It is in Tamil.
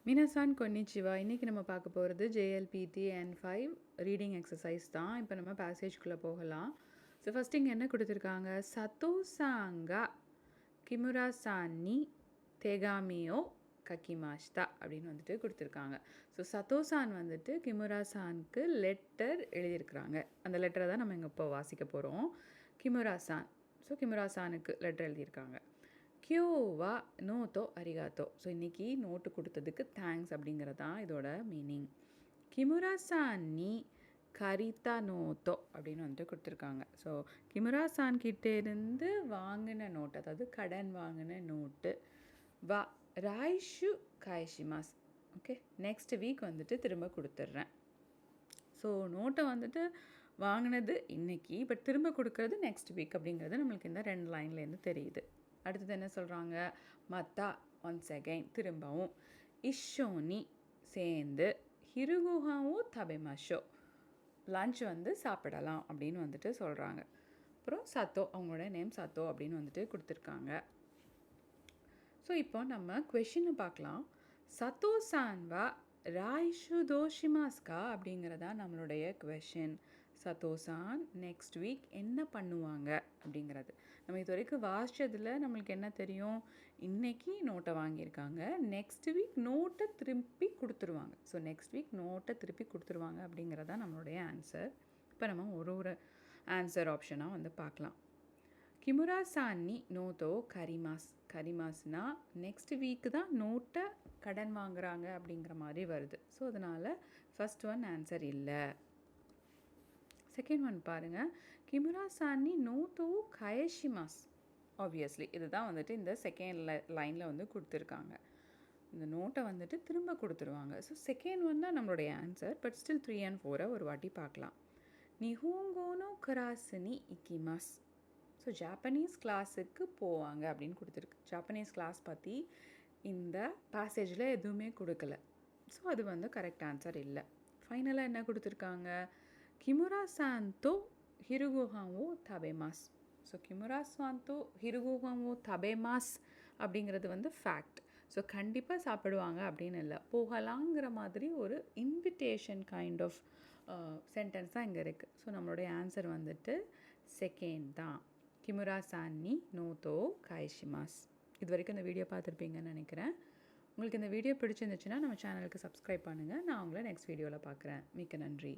மினசான் கொன்னிச்சிவா. இன்றைக்கி நம்ம பார்க்க போகிறது JLPT N5 ரீடிங் எக்ஸசைஸ் தான். இப்போ நம்ம பேசேஜ்குள்ளே போகலாம். ஸோ ஃபஸ்ட் இங்கே என்ன கொடுத்துருக்காங்க? சத்தோசாங்கா கிமுரா-சான் நீ தெகாமியோ கக்கிமாஷ்டா அப்படின்னு வந்துட்டு கொடுத்துருக்காங்க. ஸோ சத்தோசான் வந்துட்டு கிமுரா-சானுக்கு லெட்டர் எழுதியிருக்கிறாங்க. அந்த லெட்டரை தான் நம்ம இங்கே இப்போ வாசிக்க போகிறோம். கிமுரா-சான். ஸோ கிமுரா-சானுக்கு லெட்டர் எழுதியிருக்காங்க. கியோவா நோட்டோ அரிகாத்தோ. ஸோ இன்றைக்கி நோட்டு கொடுத்ததுக்கு தேங்க்ஸ் அப்படிங்கிறது தான் இதோட மீனிங். கிமுரா-சான் நீ கரித்தா நோட்டோ அப்படின்னு வந்துட்டு கொடுத்துருக்காங்க. ஸோ கிமுரா-சான் கிட்டேருந்து வாங்கின நோட்டு, அதாவது கடன் வாங்கின நோட்டு. வா ராய்ஷு காய்ஷிமாஸ். ஓகே, நெக்ஸ்ட் வீக் வந்துட்டு திரும்ப கொடுத்துட்றேன். ஸோ நோட்டை வந்துட்டு வாங்கினது இன்றைக்கி, பட் திரும்ப கொடுக்கறது நெக்ஸ்ட் வீக் அப்படிங்கிறது நம்மளுக்கு இந்த 2 லைன்லேருந்து தெரியுது. அடுத்தது என்ன சொல்கிறாங்க? மத்தா ஒன்ஸ் அகைன் திரும்பவும். இஷோனி சேர்ந்து. ஹிருகுஹாவும் தபெமாஷோ லன்ச் வந்து சாப்பிடலாம் அப்படின்னு வந்துட்டு சொல்கிறாங்க. அப்புறம் சத்தோ, அவங்களோட நேம் சத்தோ அப்படின்னு வந்துட்டு கொடுத்துருக்காங்க. ஸோ இப்போ நம்ம கொஷினை பார்க்கலாம். சத்தோ-சான் வா ராய்ஷு தோஷிமாஸ்கா அப்படிங்கிறதா நம்மளுடைய கொஷின். சத்தோ-சான் நெக்ஸ்ட் வீக் என்ன பண்ணுவாங்க அப்படிங்கிறது. நம்ம இது வரைக்கும் வாசித்ததில் நம்மளுக்கு என்ன தெரியும்? இன்றைக்கி நோட்டை வாங்கியிருக்காங்க, நெக்ஸ்ட் வீக் நோட்டை திருப்பி கொடுத்துருவாங்க. ஸோ நெக்ஸ்ட் வீக் நோட்டை திருப்பி கொடுத்துருவாங்க அப்படிங்கிறதா நம்மளுடைய ஆன்சர். இப்போ நம்ம ஒரு ஆன்சர் ஆப்ஷனாக வந்து பார்க்கலாம். கிமுரா-சான் நீ நோட்டோ கரிமாஸ். கரிமாஸ்னால் நெக்ஸ்ட் வீக்கு தான் நோட்டை கடன் வாங்குகிறாங்க அப்படிங்கிற மாதிரி வருது. ஸோ அதனால் ஃபஸ்ட் ஒன் ஆன்சர் இல்லை. செகண்ட் ஒன் பாருங்கள். கிமுரா-சான் நீ நோட்டோ கயஷிமாஸ். ஆப்வியஸ்லி இதுதான் வந்துட்டு இந்த செகண்ட் லைனில் வந்து கொடுத்துருக்காங்க. இந்த நோட்டை வந்துட்டு திரும்ப கொடுத்துருவாங்க. ஸோ செகண்ட் ஒன் தான் நம்மளுடைய ஆன்சர். பட் ஸ்டில் 3 and 4 ஒரு வாட்டி பார்க்கலாம். நிஹோங்கோனோ கிராஸ் நீ இக்கிமாஸ். ஸோ ஜாப்பனீஸ் கிளாஸுக்கு போவாங்க அப்படின்னு கொடுத்துருக்கு. ஜாப்பனீஸ் கிளாஸ் பற்றி இந்த பேசேஜில் எதுவுமே கொடுக்கல. ஸோ அது வந்து கரெக்ட் ஆன்சர் இல்லை. ஃபைனலாக என்ன கொடுத்துருக்காங்க? கிமுரா-சான் தோ ஹிருகுஹாவோ தபேமாஸ். ஸோ கிமுரா-சான் தோ ஹிருகுஹாவோ தபேமாஸ் அப்படிங்கிறது வந்து ஃபேக்ட். ஸோ கண்டிப்பாக சாப்பிடுவாங்க அப்படின்னு இல்லை, போகலாங்கிற மாதிரி ஒரு இன்விடேஷன் கைண்ட் ஆஃப் சென்டென்ஸ் தான் இங்கே இருக்குது. ஸோ நம்மளுடைய ஆன்சர் வந்துட்டு செகண்ட் தான். கிமுரா-சான் நீ நோட்டோ காய்ஷிமாஸ். இது வரைக்கும் இந்த வீடியோ பார்த்துருப்பீங்கன்னு நினைக்கிறேன். உங்களுக்கு இந்த வீடியோ பிடிச்சிருந்துச்சுன்னா நம்ம சேனலுக்கு சப்ஸ்கிரைப் பண்ணுங்கள். நான் உங்களை நெக்ஸ்ட் வீடியோவில் பார்க்குறேன். மிக்க நன்றி.